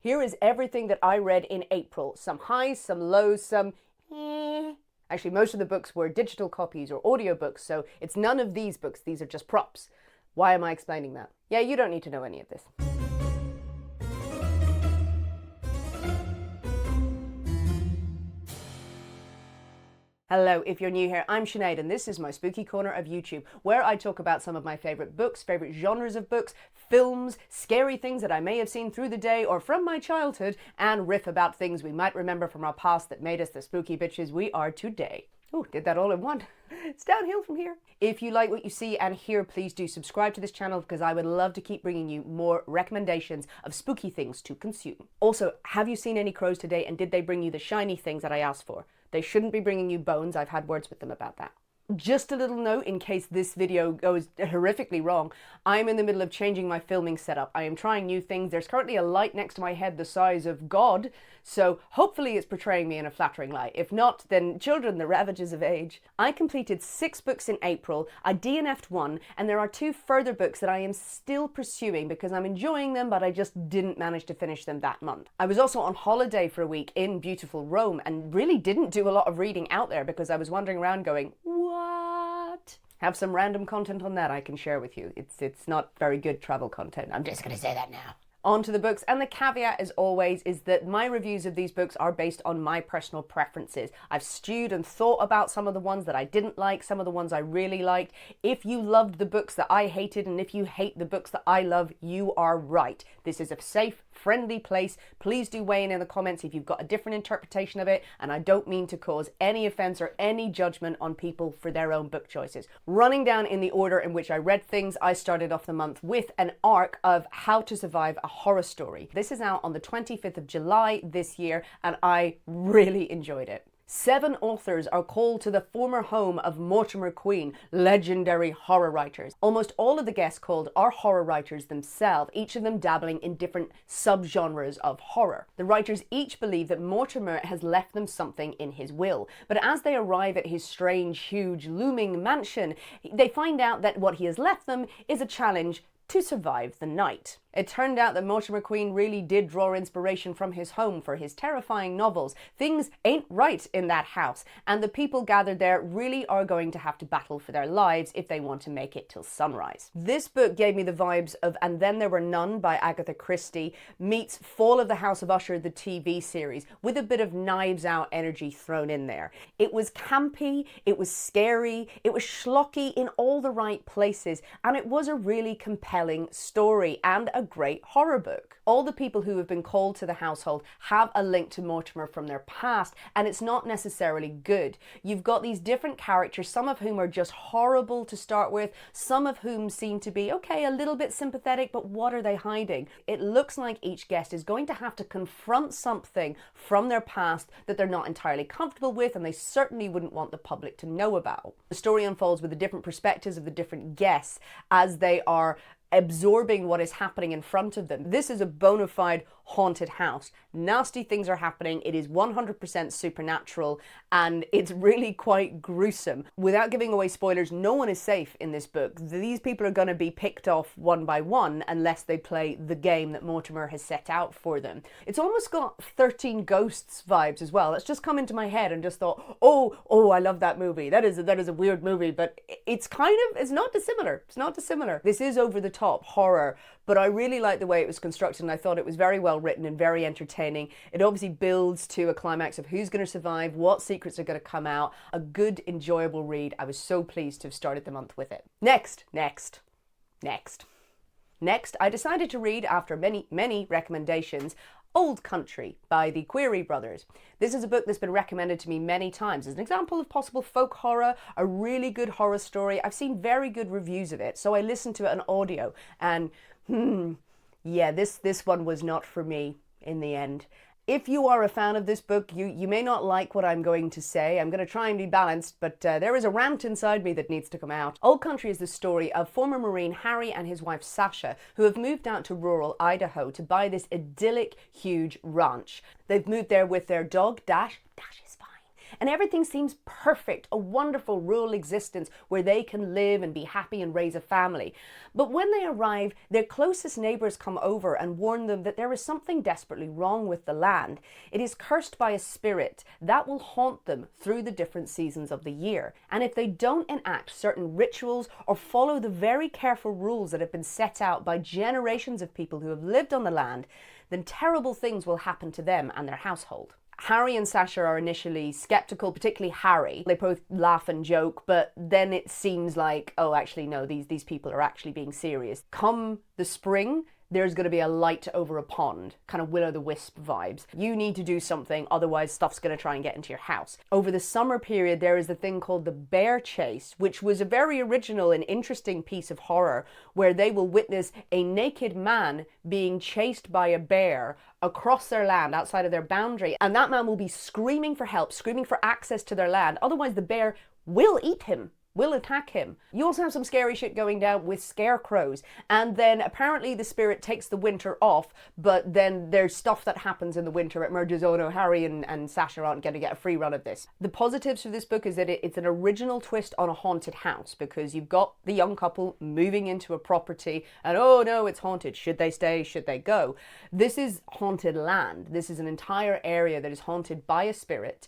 Here is everything that I read in April. Some highs, some lows, some eh. Actually, most of the books were digital copies or audiobooks, so it's none of these books. These are just props. Why am I explaining that? Yeah, you don't need to know any of this. Hello, if you're new here, I'm Sinead and this is my spooky corner of YouTube, where I talk about some of my favourite books, favourite genres of books, films, scary things that I may have seen through the day or from my childhood, and riff about things we might remember from our past that made us the spooky bitches we are today. Oh, did that all in one. It's downhill from here. If you like what you see and hear, please do subscribe to this channel because I would love to keep bringing you more recommendations of spooky things to consume. Also, have you seen any crows today and did they bring you the shiny things that I asked for? They shouldn't be bringing you bones. I've had words with them about that. Just a little note in case this video goes horrifically wrong. I'm in the middle of changing my filming setup. I am trying new things. There's currently a light next to my head the size of God, so hopefully it's portraying me in a flattering light. If not, then children, the ravages of age. I completed 6 books in April. I DNF'd 1, and there are 2 further books that I am still pursuing because I'm enjoying them, but I just didn't manage to finish them that month. I was also on holiday for a week in beautiful Rome and really didn't do a lot of reading out there because I was wandering around going, what? Have some random content on that I can share with you. It's not very good travel content. I'm just going to say that now. On to the books, and the caveat as always is that my reviews of these books are based on my personal preferences. I've stewed and thought about some of the ones that I didn't like, some of the ones I really liked. If you loved the books that I hated and if you hate the books that I love, you are right. This is a safe, friendly place. Please do weigh in the comments if you've got a different interpretation of it, and I don't mean to cause any offense or any judgment on people for their own book choices. Running down in the order in which I read things, I started off the month with an arc of How to Survive a Horror Story. This is out on the 25th of July this year, and I really enjoyed it. 7 authors are called to the former home of Mortimer Queen, legendary horror writers. Almost all of the guests called are horror writers themselves, each of them dabbling in different subgenres of horror. The writers each believe that Mortimer has left them something in his will, but as they arrive at his strange, huge, looming mansion, they find out that what he has left them is a challenge to survive the night. It turned out that Mortimer Queen really did draw inspiration from his home for his terrifying novels. Things ain't right in that house, and the people gathered there really are going to have to battle for their lives if they want to make it till sunrise. This book gave me the vibes of And Then There Were None by Agatha Christie meets Fall of the House of Usher, the TV series, with a bit of Knives Out energy thrown in there. It was campy, it was scary, it was schlocky in all the right places, and it was a really compelling story and a great horror book. All the people who have been called to the household have a link to Mortimer from their past, and it's not necessarily good. You've got these different characters, some of whom are just horrible to start with, some of whom seem to be, okay, a little bit sympathetic, but what are they hiding? It looks like each guest is going to have to confront something from their past that they're not entirely comfortable with, and they certainly wouldn't want the public to know about. The story unfolds with the different perspectives of the different guests as they are absorbing what is happening in front of them. This is a bona fide haunted house. Nasty things are happening. It is 100% supernatural, and it's really quite gruesome. Without giving away spoilers, no one is safe in this book. These people are going to be picked off one by one unless they play the game that Mortimer has set out for them. It's almost got 13 Ghosts vibes as well. That's just come into my head and just thought, oh, I love that movie. That is a weird movie, but it's not dissimilar. It's not dissimilar. This is over the top horror, but I really like the way it was constructed, and I thought it was very well written and very entertaining. It obviously builds to a climax of who's going to survive, what secrets are going to come out. A good, enjoyable read. I was so pleased to have started the month with it. Next, I decided to read, after many recommendations, Old Country by the Query brothers. This is a book that's been recommended to me many times as an example of possible folk horror, a really good horror story. I've seen very good reviews of it, so I listened to it on audio, and yeah, this one was not for me in the end. If you are a fan of this book, you may not like what I'm going to say. I'm going to try and be balanced, but there is a rant inside me that needs to come out. Old Country is the story of former Marine Harry and his wife Sasha, who have moved out to rural Idaho to buy this idyllic, huge ranch. They've moved there with their dog, Dash. Dash is fine. and everything seems perfect, a wonderful rural existence where they can live and be happy and raise a family. But when they arrive, their closest neighbours come over and warn them that there is something desperately wrong with the land. It is cursed by a spirit that will haunt them through the different seasons of the year. And if they don't enact certain rituals or follow the very careful rules that have been set out by generations of people who have lived on the land, then terrible things will happen to them and their household. Harry and Sasha are initially skeptical, particularly Harry. They both laugh and joke, but then it seems like, oh, actually, no, these people are actually being serious. Come the spring, there's going to be a light over a pond, kind of will-o'-the-wisp vibes. You need to do something, otherwise stuff's going to try and get into your house. Over the summer period, there is the thing called the bear chase, which was a very original and interesting piece of horror, where they will witness a naked man being chased by a bear across their land, outside of their boundary, and that man will be screaming for help, screaming for access to their land, otherwise the bear will eat him. Will attack him. You also have some scary shit going down with scarecrows, and then apparently the spirit takes the winter off, but then there's stuff that happens in the winter. It merges, oh no, Harry and Sasha aren't going to get a free run of this. The positives for this book is that it's an original twist on a haunted house, because you've got the young couple moving into a property and oh no, it's haunted. Should they stay? Should they go? This is haunted land. This is an entire area that is haunted by a spirit.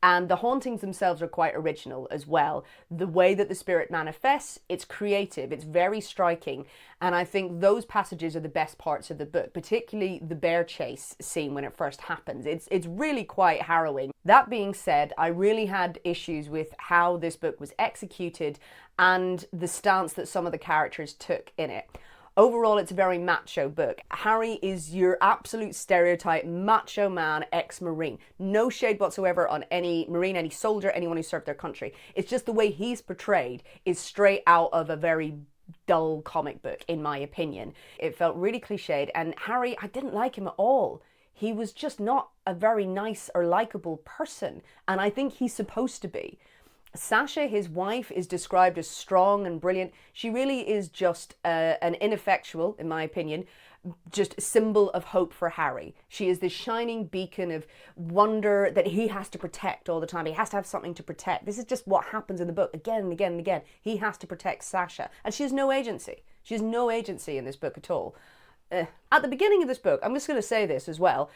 And the hauntings themselves are quite original as well. The way that the spirit manifests, it's creative, it's very striking. And I think those passages are the best parts of the book, particularly the bear chase scene when it first happens. It's really quite harrowing. That being said, I really had issues with how this book was executed and the stance that some of the characters took in it. Overall, it's a very macho book. Harry is your absolute stereotype macho man, ex-Marine. No shade whatsoever on any Marine, any soldier, anyone who served their country. It's just the way he's portrayed is straight out of a very dull comic book, in my opinion. It felt really cliched, and Harry, I didn't like him at all. He was just not a very nice or likable person, and I think he's supposed to be. Sasha, his wife, is described as strong and brilliant. She really is just an ineffectual, in my opinion, just symbol of hope for Harry. She is this shining beacon of wonder that he has to protect all the time. He has to have something to protect. This is just what happens in the book again and again and again. He has to protect Sasha. And she has no agency. She has no agency in this book at all. At the beginning of this book, I'm just going to say this as well,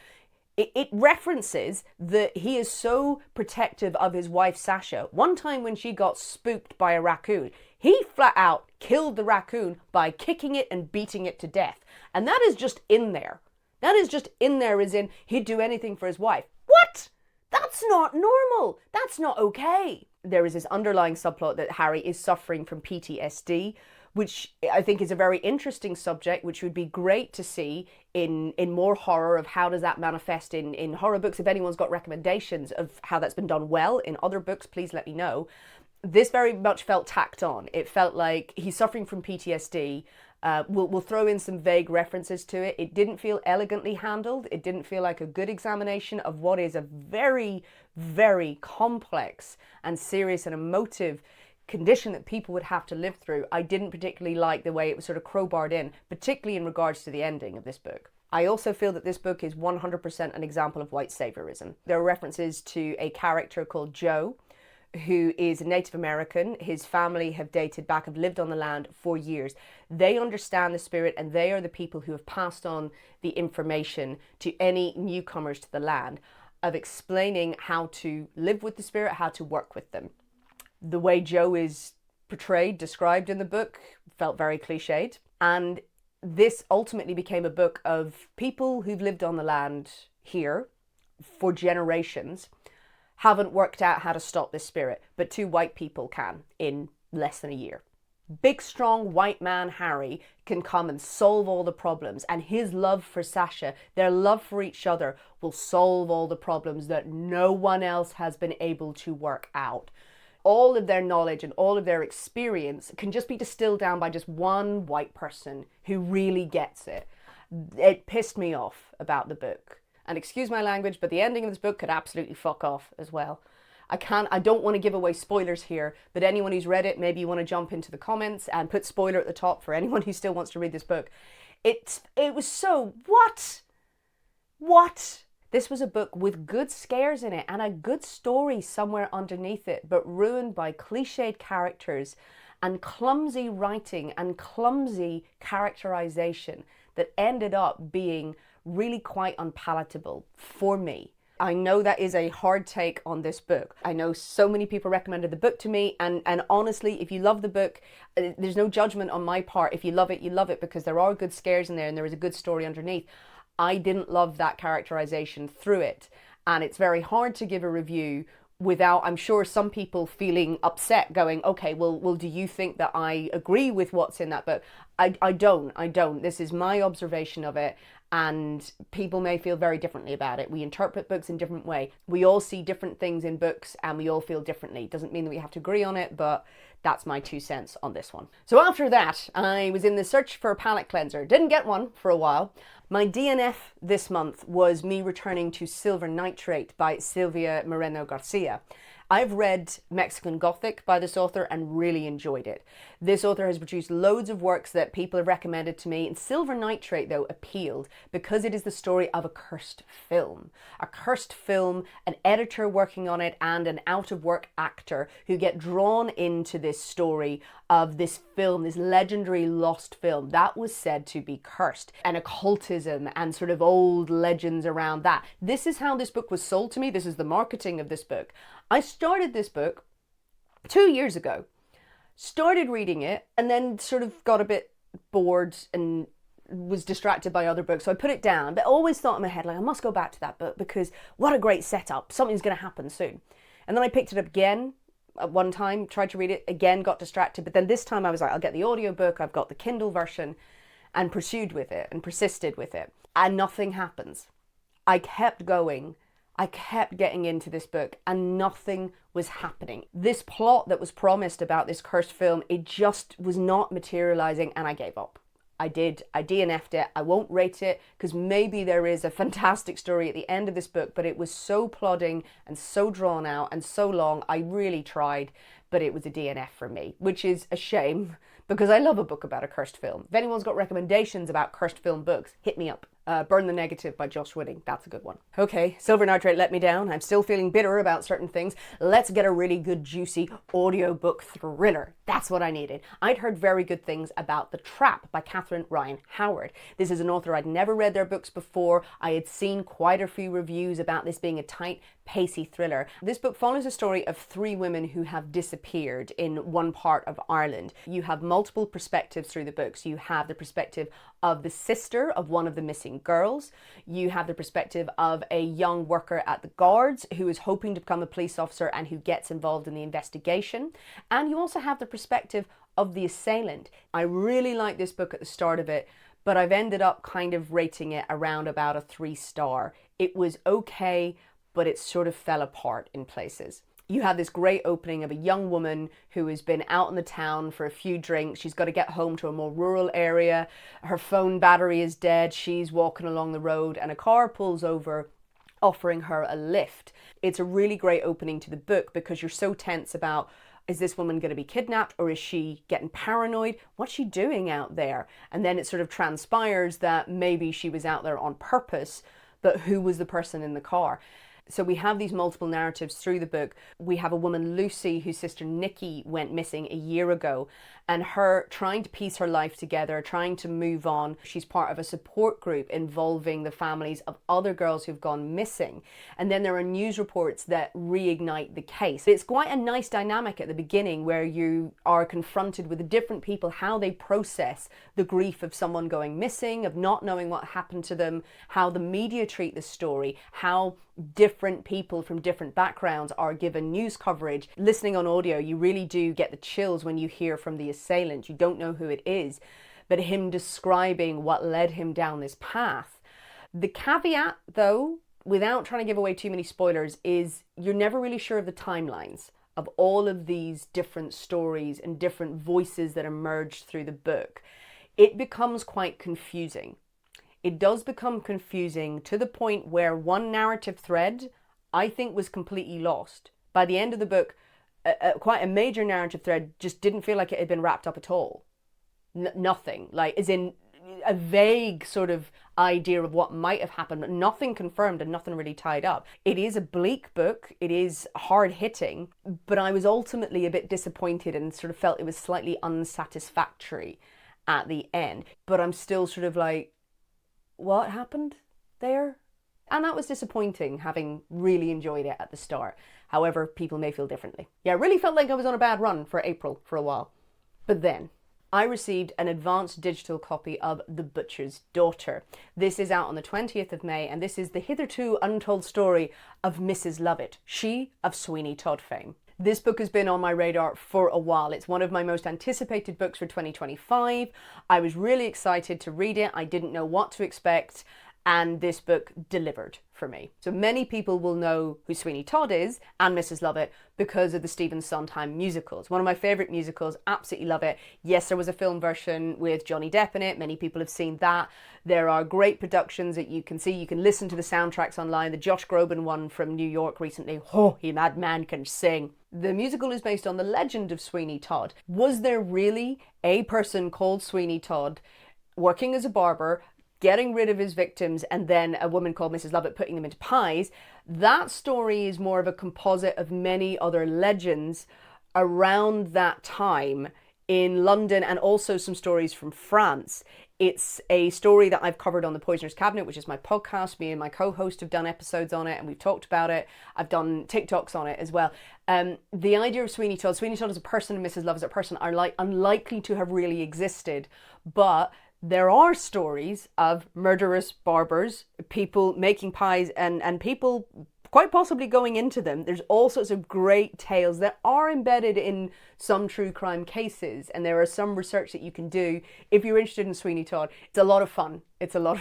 it references that he is so protective of his wife, Sasha. One time when she got spooked by a raccoon, he flat out killed the raccoon by kicking it and beating it to death. And that is just in there. That is just in there, as in he'd do anything for his wife. What? That's not normal. That's not okay. There is this underlying subplot that Harry is suffering from PTSD, which I think is a very interesting subject, which would be great to see in more horror, of how does that manifest in horror books. If anyone's got recommendations of how that's been done well in other books, please let me know. This very much felt tacked on. It felt like he's suffering from PTSD. We'll throw in some vague references to it. It didn't feel elegantly handled. It didn't feel like a good examination of what is a very, very complex and serious and emotive condition that people would have to live through. I didn't particularly like the way it was sort of crowbarred in, particularly in regards to the ending of this book. I also feel that this book is 100% an example of white saviorism. There are references to a character called Joe, who is a Native American. His family have dated back, have lived on the land for years. They understand the spirit, and they are the people who have passed on the information to any newcomers to the land, of explaining how to live with the spirit, how to work with them. The way Joe is portrayed, described in the book, felt very cliched. And this ultimately became a book of people who've lived on the land here for generations, haven't worked out how to stop this spirit, but two white people can in less than a year. Big, strong white man Harry can come and solve all the problems, and his love for Sasha, their love for each other, will solve all the problems that no one else has been able to work out. All of their knowledge and all of their experience can just be distilled down by just one white person who really gets it. It pissed me off about the book. And excuse my language, but the ending of this book could absolutely fuck off as well. I don't want to give away spoilers here, but anyone who's read it, maybe you want to jump into the comments and put spoiler at the top for anyone who still wants to read this book. It was so, what? This was a book with good scares in it and a good story somewhere underneath it, but ruined by cliched characters and clumsy writing and clumsy characterization that ended up being really quite unpalatable for me. I know that is a hard take on this book. I know so many people recommended the book to me, and honestly, if you love the book, there's no judgment on my part. If you love it, you love it, because there are good scares in there and there is a good story underneath. I didn't love that characterization through it, and it's very hard to give a review without, I'm sure, some people feeling upset going, okay, well, do you think that I agree with what's in that book? I don't. This is my observation of it, and people may feel very differently about it. We interpret books in different way. We all see different things in books and we all feel differently. Doesn't mean that we have to agree on it, but that's my 2 cents on this one. So after that, I was in the search for a palette cleanser. Didn't get one for a while. My DNF this month was me returning to Silver Nitrate by Silvia Moreno Garcia. I've read Mexican Gothic by this author and really enjoyed it. This author has produced loads of works that people have recommended to me, and Silver Nitrate, though, appealed because it is the story of a cursed film. A cursed film, an editor working on it, and an out-of-work actor who get drawn into this story of this film, this legendary lost film that was said to be cursed, and occultism and sort of old legends around that. This is how this book was sold to me. This is the marketing of this book. I started this book 2 years ago, started reading it, and then sort of got a bit bored and was distracted by other books. So I put it down, but always thought in my head, like, I must go back to that book because what a great setup. Something's going to happen soon. And then I picked it up again at one time, tried to read it again, got distracted. But then this time I was like, I'll get the audiobook. I've got the Kindle version, and pursued with it and persisted with it. And nothing happens. I kept going. I kept getting into this book and nothing was happening. This plot that was promised about this cursed film, it just was not materializing, and I gave up. I DNF'd it. I won't rate it because maybe there is a fantastic story at the end of this book, but it was so plodding and so drawn out and so long. I really tried, but it was a DNF for me, which is a shame because I love a book about a cursed film. If anyone's got recommendations about cursed film books, hit me up. Burn the Negative by Joss Whitting. That's a good one. Okay, Silver Nitrate let me down. I'm still feeling bitter about certain things. Let's get a really good, juicy audiobook thriller. That's what I needed. I'd heard very good things about The Trap by Catherine Ryan Howard. This is an author I'd never read their books before. I had seen quite a few reviews about this being a tight, pacey thriller. This book follows a story of 3 women who have disappeared in one part of Ireland. You have multiple perspectives through the books. You have the perspective of the sister of one of the missing girls. You have the perspective of a young worker at the Guards who is hoping to become a police officer and who gets involved in the investigation. And you also have the perspective of the assailant. I really like this book at the start of it, but I've ended up kind of rating it around about a 3-star. It was okay, but it sort of fell apart in places. You have this great opening of a young woman who has been out in the town for a few drinks. She's got to get home to a more rural area. Her phone battery is dead. She's walking along the road and a car pulls over, offering her a lift. It's a really great opening to the book because you're so tense about, is this woman going to be kidnapped or is she getting paranoid? What's she doing out there? And then it sort of transpires that maybe she was out there on purpose, but who was the person in the car? So we have these multiple narratives through the book. We have a woman, Lucy, whose sister Nikki went missing a year ago, and her trying to piece her life together, trying to move on. She's part of a support group involving the families of other girls who've gone missing. And then there are news reports that reignite the case. It's quite a nice dynamic at the beginning where you are confronted with the different people, how they process the grief of someone going missing, of not knowing what happened to them, how the media treat the story, how different people from different backgrounds are given news coverage. Listening on audio, you really do get the chills when you hear from the assailant. You don't know who it is, but him describing what led him down this path. The caveat, though, without trying to give away too many spoilers, is you're never really sure of the timelines of all of these different stories and different voices that emerge through the book. It becomes quite confusing. It does become confusing to the point where one narrative thread, I think, was completely lost. By the end of the book, quite a major narrative thread just didn't feel like it had been wrapped up at all. Nothing. Like, as in a vague sort of idea of what might have happened, but nothing confirmed and nothing really tied up. It is a bleak book, it is hard hitting, but I was ultimately a bit disappointed and sort of felt it was slightly unsatisfactory at the end. But I'm still sort of like, what happened there? And that was disappointing, having really enjoyed it at the start. However, people may feel differently. Yeah, I really felt like I was on a bad run for April for a while. But then I received an advanced digital copy of The Butcher's Daughter. This is out on the 20th of May, and this is the hitherto untold story of Mrs Lovett, she of Sweeney Todd fame. This book has been on my radar for a while. It's one of my most anticipated books for 2025. I was really excited to read it. I didn't know what to expect, and this book delivered for me. So many people will know who Sweeney Todd is and Mrs Lovett because of the Stephen Sondheim musicals. One of my favourite musicals, absolutely love it. Yes, there was a film version with Johnny Depp in it. Many people have seen that. There are great productions that you can see. You can listen to the soundtracks online. The Josh Groban one from New York recently, oh, that man can sing. The musical is based on the legend of Sweeney Todd. Was there really a person called Sweeney Todd working as a barber, getting rid of his victims, and then a woman called Mrs Lovett putting them into pies? That story is more of a composite of many other legends around that time in London, and also some stories from France. It's a story that I've covered on The Poisoner's Cabinet, which is my podcast. Me and my co-host have done episodes on it and we've talked about it. I've done TikToks on it as well. The idea of Sweeney Todd as a person and Mrs Lovett as a person are unlikely to have really existed, but there are stories of murderous barbers, people making pies, and people quite possibly going into them. There's all sorts of great tales that are embedded in some true crime cases, and there are some research that you can do if you're interested in Sweeney Todd. It's a lot of fun. It's a lot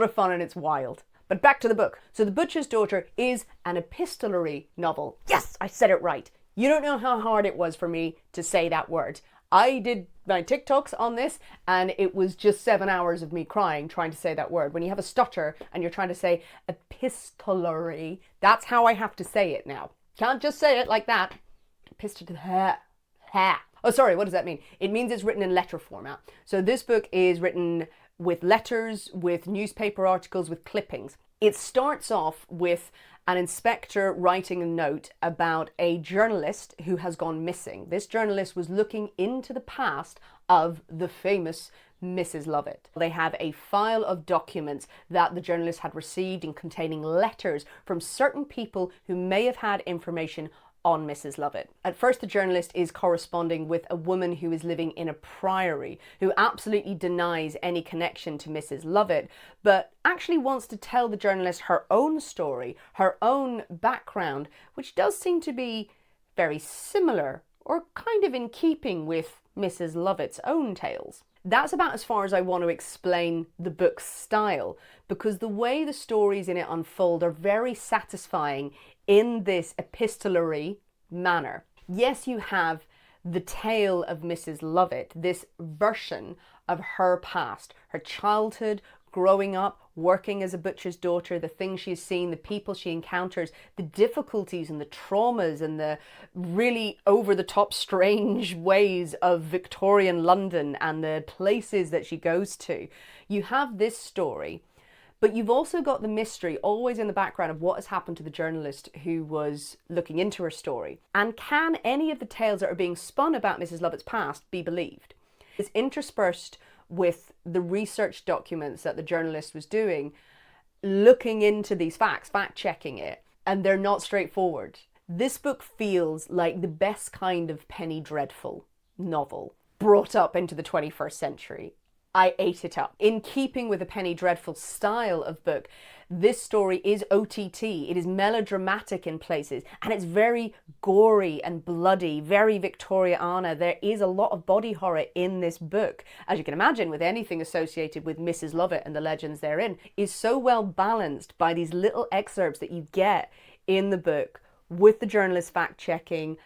of fun, and it's wild. But back to the book. So The Butcher's Daughter is an epistolary novel. Yes, I said it right. You don't know how hard it was for me to say that word. I did my TikToks on this, and it was just 7 hours of me crying trying to say that word. When you have a stutter and you're trying to say epistolary, that's how I have to say it now. Can't just say it like that. Oh, sorry, what does that mean? It means it's written in letter format. So this book is written with letters, with newspaper articles, with clippings. It starts off with an inspector writing a note about a journalist who has gone missing. This journalist was looking into the past of the famous Mrs Lovett. They have a file of documents that the journalist had received and containing letters from certain people who may have had information on Mrs Lovett. At first, the journalist is corresponding with a woman who is living in a priory, who absolutely denies any connection to Mrs Lovett, but actually wants to tell the journalist her own story, her own background, which does seem to be very similar or kind of in keeping with Mrs Lovett's own tales. That's about as far as I want to explain the book's style, because the way the stories in it unfold are very satisfying in this epistolary manner. Yes, you have the tale of Mrs Lovett, this version of her past, her childhood, growing up, working as a butcher's daughter, the things she's seen, the people she encounters, the difficulties and the traumas and the really over-the-top strange ways of Victorian London and the places that she goes to. You have this story, but you've also got the mystery always in the background of what has happened to the journalist who was looking into her story. And can any of the tales that are being spun about Mrs Lovett's past be believed? It's interspersed with the research documents that the journalist was doing, looking into these facts, fact-checking it, and they're not straightforward. This book feels like the best kind of penny dreadful novel brought up into the 21st century. I ate it up. In keeping with the penny dreadful style of book, this story is OTT. It is melodramatic in places, and it's very gory and bloody, very Victoriana. There is a lot of body horror in this book. As you can imagine, with anything associated with Mrs Lovett and the legends therein, is so well balanced by these little excerpts that you get in the book with the journalist fact-checking,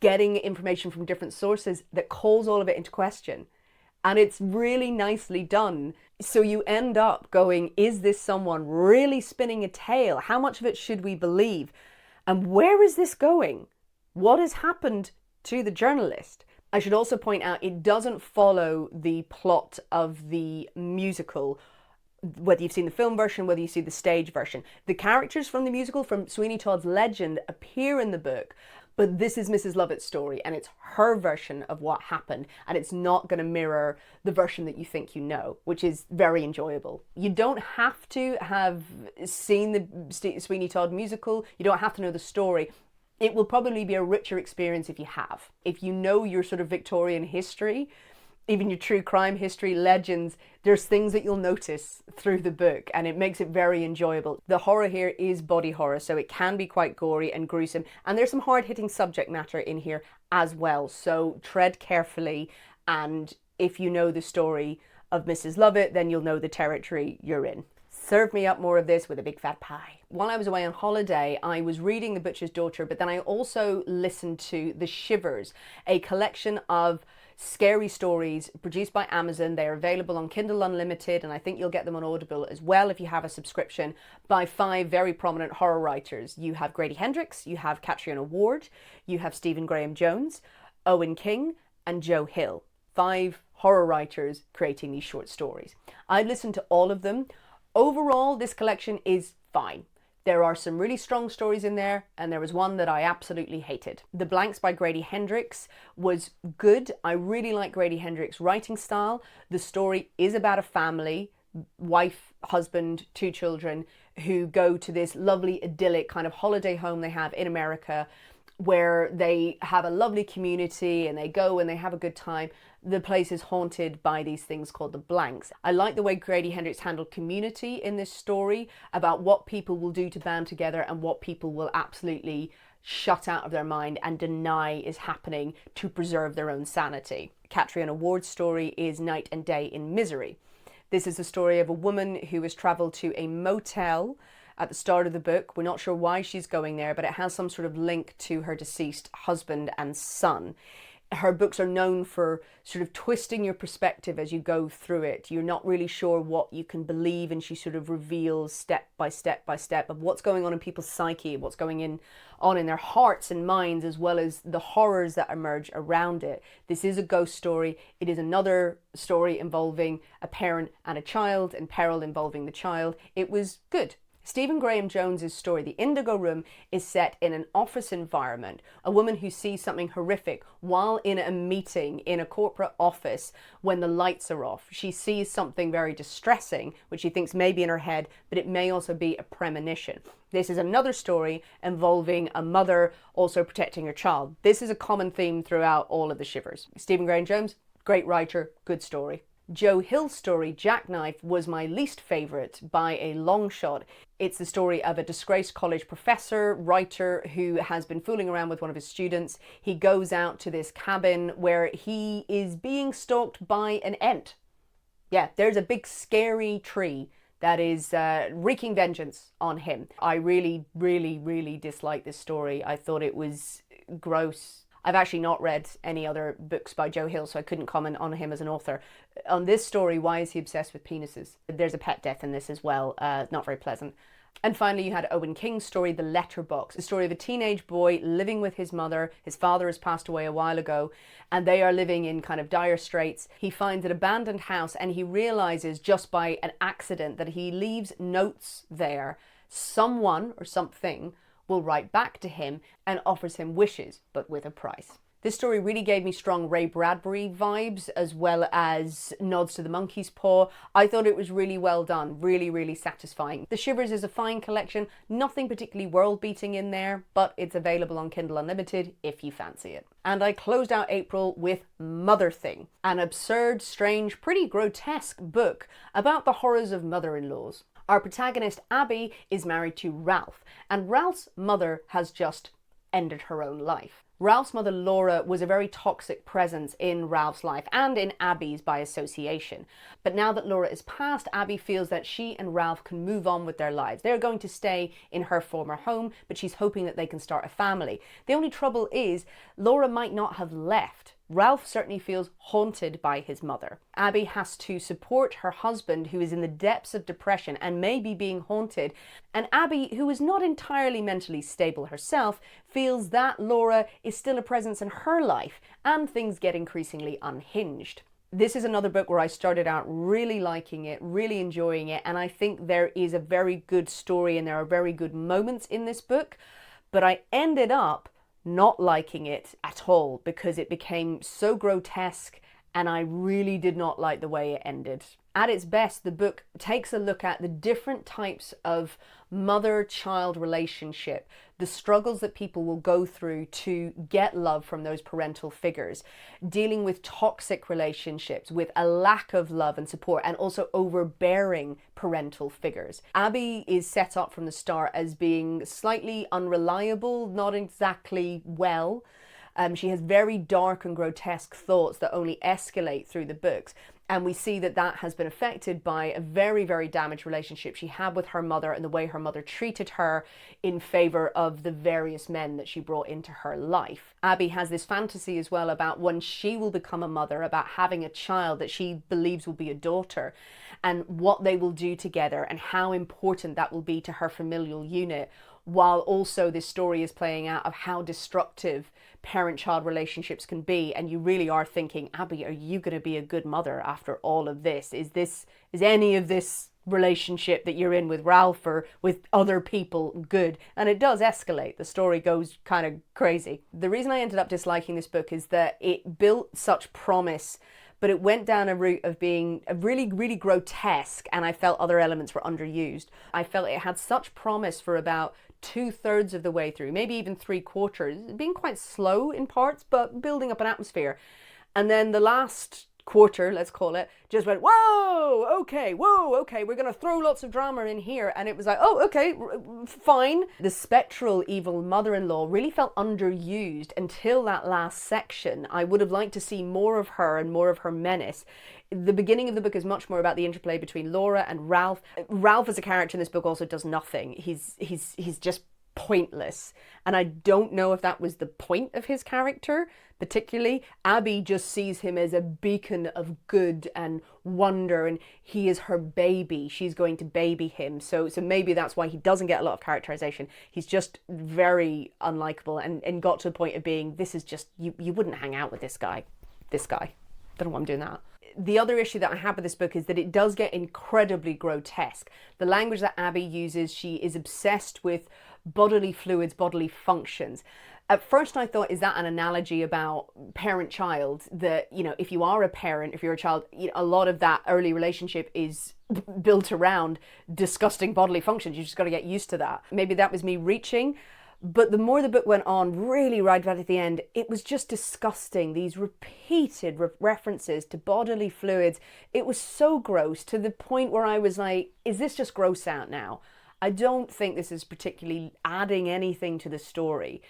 getting information from different sources that calls all of it into question. And it's really nicely done. So you end up going, is this someone really spinning a tale? How much of it should we believe? And where is this going? What has happened to the journalist? I should also point out, it doesn't follow the plot of the musical whether you've seen the film version, whether you see the stage version. The characters from the musical, from Sweeney Todd's Legend, appear in the book, but this is Mrs. Lovett's story, and it's her version of what happened, and it's not going to mirror the version that you think you know, which is very enjoyable. You don't have to have seen the Sweeney Todd musical, you don't have to know the story. It will probably be a richer experience if you have. If you know your sort of Victorian history, even your true crime history, legends, there's things that you'll notice through the book, and it makes it very enjoyable. The horror here is body horror, so it can be quite gory and gruesome, and there's some hard-hitting subject matter in here as well, so tread carefully, and if you know the story of Mrs. Lovett, then you'll know the territory you're in. Serve me up more of this with a big fat pie. While I was away on holiday, I was reading The Butcher's Daughter, but then I also listened to The Shivers, a collection of scary stories produced by Amazon. They are available on Kindle Unlimited, and I think you'll get them on Audible as well if you have a subscription, by 5 very prominent horror writers. You have Grady Hendrix, you have Catriona Ward, you have Stephen Graham Jones, Owen King, and Joe Hill. 5 horror writers creating these short stories. I listened to all of them. Overall, this collection is fine. There are some really strong stories in there, and there was one that I absolutely hated. The Blanks by Grady Hendrix was good. I really like Grady Hendrix's writing style. The story is about a family, wife, husband, 2 children, who go to this lovely idyllic kind of holiday home they have in America, where they have a lovely community and they go and they have a good time. The place is haunted by these things called the Blanks. I like the way Grady Hendrix handled community in this story, about what people will do to band together and what people will absolutely shut out of their mind and deny is happening to preserve their own sanity. Catriona Ward's story is Night and Day in Misery. This is the story of a woman who has travelled to a motel at the start of the book. We're not sure why she's going there, but it has some sort of link to her deceased husband and son. Her books are known for sort of twisting your perspective as you go through it. You're not really sure what you can believe, and she sort of reveals step by step by step of what's going on in people's psyche, what's going on in their hearts and minds, as well as the horrors that emerge around it. This is a ghost story. It is another story involving a parent and a child, and peril involving the child. It was good. Stephen Graham Jones's story, The Indigo Room, is set in an office environment. A woman who sees something horrific while in a meeting in a corporate office when the lights are off. She sees something very distressing, which she thinks may be in her head, but it may also be a premonition. This is another story involving a mother also protecting her child. This is a common theme throughout all of the Shivers. Stephen Graham Jones, great writer, good story. Joe Hill's story, Jackknife, was my least favourite by a long shot. It's the story of a disgraced college professor, writer, who has been fooling around with one of his students. He goes out to this cabin where he is being stalked by an ent. Yeah, there's a big scary tree that is wreaking vengeance on him. I really, really, really dislike this story. I thought it was gross. I've actually not read any other books by Joe Hill, so I couldn't comment on him as an author. On this story, why is he obsessed with penises? There's a pet death in this as well, not very pleasant. And finally, you had Owen King's story, The Letterbox, the story of a teenage boy living with his mother. His father has passed away a while ago, and they are living in kind of dire straits. He finds an abandoned house, and he realizes just by an accident that he leaves notes there. Someone or something will write back to him and offers him wishes, but with a price. This story really gave me strong Ray Bradbury vibes, as well as nods to The Monkey's Paw. I thought it was really well done, really, really satisfying. The Shivers is a fine collection, nothing particularly world-beating in there, but it's available on Kindle Unlimited if you fancy it. And I closed out April with Motherthing, an absurd, strange, pretty grotesque book about the horrors of mother-in-laws. Our protagonist, Abby, is married to Ralph, and Ralph's mother has just ended her own life. Ralph's mother, Laura, was a very toxic presence in Ralph's life and in Abby's by association. But now that Laura is passed, Abby feels that she and Ralph can move on with their lives. They're going to stay in her former home, but she's hoping that they can start a family. The only trouble is, Laura might not have left. Ralph certainly feels haunted by his mother. Abby has to support her husband, who is in the depths of depression and may be being haunted. And Abby, who is not entirely mentally stable herself, feels that Laura is still a presence in her life, and things get increasingly unhinged. This is another book where I started out really liking it, really enjoying it, and I think there is a very good story and there are very good moments in this book, but I ended up not liking it at all because it became so grotesque and I really did not like the way it ended. At its best, the book takes a look at the different types of mother-child relationship, the struggles that people will go through to get love from those parental figures, dealing with toxic relationships, with a lack of love and support, and also overbearing parental figures. Abby is set up from the start as being slightly unreliable, not exactly well. She has very dark and grotesque thoughts that only escalate through the books. And we see that that has been affected by a very, very damaged relationship she had with her mother and the way her mother treated her in favor of the various men that she brought into her life. Abby has this fantasy as well about when she will become a mother, about having a child that she believes will be a daughter, and what they will do together and how important that will be to her familial unit, while also this story is playing out of how destructive parent-child relationships can be. And you really are thinking, Abby, are you going to be a good mother after all of this? Is any of this relationship that you're in with Ralph or with other people good? And it does escalate. The story goes kind of crazy. The reason I ended up disliking this book is that it built such promise, but it went down a route of being a really, really grotesque, and I felt other elements were underused. I felt it had such promise for about 2/3 of the way through, maybe even 3/4, being quite slow in parts, but building up an atmosphere. And then the last quarter, let's call it, just went, whoa, okay, we're going to throw lots of drama in here. And it was like, oh, okay, fine. The spectral evil mother-in-law really felt underused until that last section. I would have liked to see more of her and more of her menace. The beginning of the book is much more about the interplay between Laura and Ralph. Ralph as a character in this book also does nothing. He's just pointless. And I don't know if that was the point of his character particularly. Abby just sees him as a beacon of good and wonder, and he is her baby. She's going to baby him. So maybe that's why he doesn't get a lot of characterization. He's just very unlikable and got to the point of being, this is just, you wouldn't hang out with this guy. Don't know why I'm doing that. The other issue that I have with this book is that it does get incredibly grotesque. The language that Abby uses, she is obsessed with bodily fluids, bodily functions. At first I thought, is that an analogy about parent-child? That, you know, if you are a parent, if you're a child, you know, a lot of that early relationship is built around disgusting bodily functions. You just got to get used to that. Maybe that was me reaching. But the more the book went on, really right at the end, it was just disgusting. These repeated references to bodily fluids. It was so gross to the point where I was like, is this just gross out now? I don't think this is particularly adding anything to the story.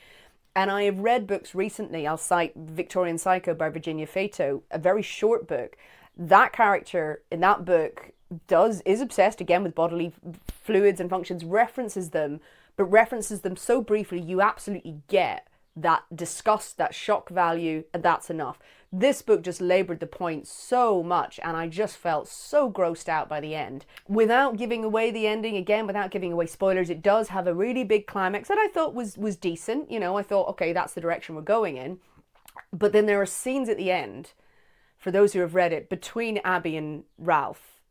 And I have read books recently. I'll cite Victorian Psycho by Virginia Fato, a very short book. That character in that book is obsessed again with bodily fluids and functions, references them, but references them so briefly you absolutely get that disgust, that shock value, and that's enough. This book just labored the point so much, and I just felt so grossed out by the end. Without giving away the ending, again, without giving away spoilers, it does have a really big climax that I thought was decent. You know, I thought, okay, that's the direction we're going in. But then there are scenes at the end, for those who have read it, between Abby and Ralph,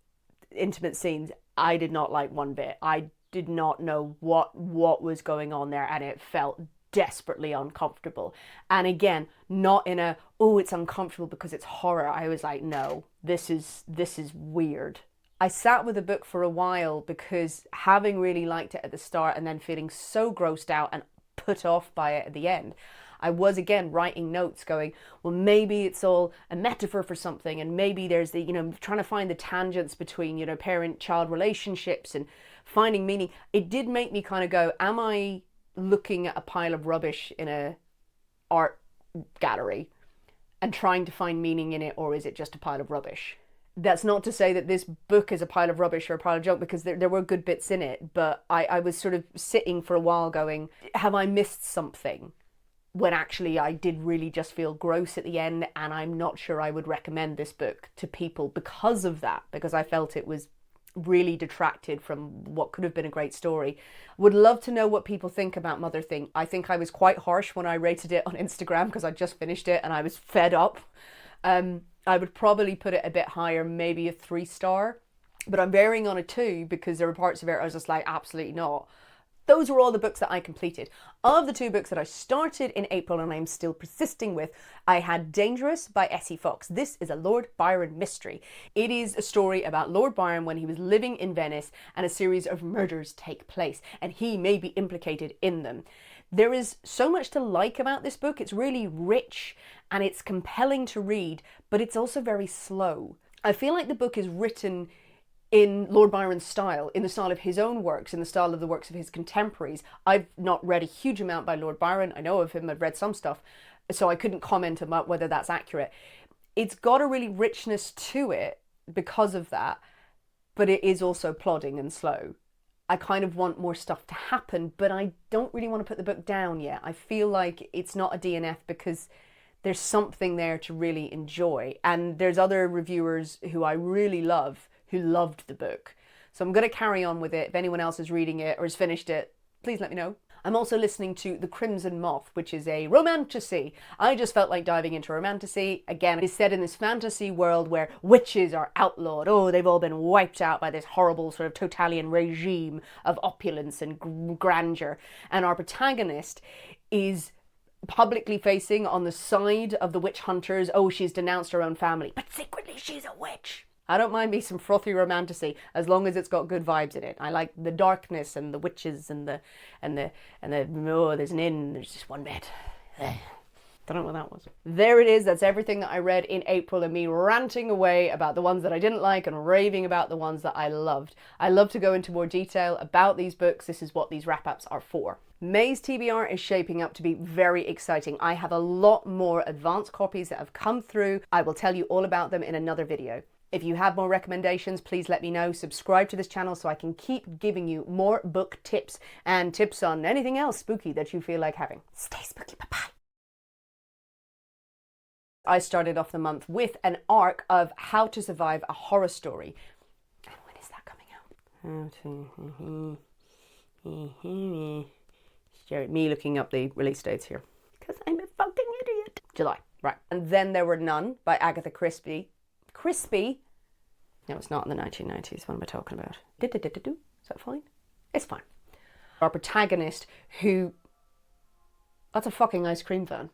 intimate scenes, I did not like one bit. I did not know what was going on there, and it felt desperately uncomfortable. And again, not in a, oh, it's uncomfortable because it's horror. I was like, no, this is weird. I sat with the book for a while because having really liked it at the start and then feeling so grossed out and put off by it at the end, I was again writing notes going, well, maybe it's all a metaphor for something, and maybe there's the, you know, trying to find the tangents between, you know, parent-child relationships and finding meaning. It did make me kind of go, am I looking at a pile of rubbish in a art gallery and trying to find meaning in it, or is it just a pile of rubbish? That's not to say that this book is a pile of rubbish or a pile of junk, because there were good bits in it, but I was sort of sitting for a while going, have I missed something? When actually I did really just feel gross at the end, and I'm not sure I would recommend this book to people because of that, because I felt it was really detracted from what could have been a great story. Would love to know what people think about Motherthing. I think I was quite harsh when I rated it on Instagram because I just finished it and I was fed up. I would probably put it a bit higher, maybe a 3-star, but I'm varying on a 2 because there were parts of it I was just like, absolutely not. Those were all the books that I completed. Of the 2 books that I started in April and I'm still persisting with, I had Dangerous by Essie Fox. This is a Lord Byron mystery. It is a story about Lord Byron when he was living in Venice and a series of murders take place and he may be implicated in them. There is so much to like about this book. It's really rich and it's compelling to read, but it's also very slow. I feel like the book is written in Lord Byron's style, in the style of his own works, in the style of the works of his contemporaries. I've not read a huge amount by Lord Byron. I know of him, I've read some stuff, so I couldn't comment about whether that's accurate. It's got a really richness to it because of that, but it is also plodding and slow. I kind of want more stuff to happen, but I don't really want to put the book down yet. I feel like it's not a DNF because there's something there to really enjoy. And there's other reviewers who I really love who loved the book. So I'm going to carry on with it. If anyone else is reading it or has finished it, please let me know. I'm also listening to The Crimson Moth, which is a romantasy. I just felt like diving into romantasy. Again, it's set in this fantasy world where witches are outlawed. Oh, they've all been wiped out by this horrible sort of totalitarian regime of opulence and grandeur. And our protagonist is publicly facing on the side of the witch hunters. Oh, she's denounced her own family, but secretly she's a witch. I don't mind me some frothy romantasy as long as it's got good vibes in it. I like the darkness and the witches and the oh, there's an inn, there's just one bed. Don't know what that was. There it is. That's everything that I read in April and me ranting away about the ones that I didn't like and raving about the ones that I loved. I love to go into more detail about these books. This is what these wrap-ups are for. May's TBR is shaping up to be very exciting. I have a lot more advanced copies that have come through. I will tell you all about them in another video. If you have more recommendations, please let me know. Subscribe to this channel so I can keep giving you more book tips and tips on anything else spooky that you feel like having. Stay spooky, bye-bye. I started off the month with an arc of How to Survive a Horror Story. And when is that coming out? Me looking up the release dates here. Because I'm a fucking idiot. July, right. And then there were None by Agatha Christie. No, it's not in the 1990s. What am I talking about? Is that fine? It's fine. Our protagonist who... That's a fucking ice cream van.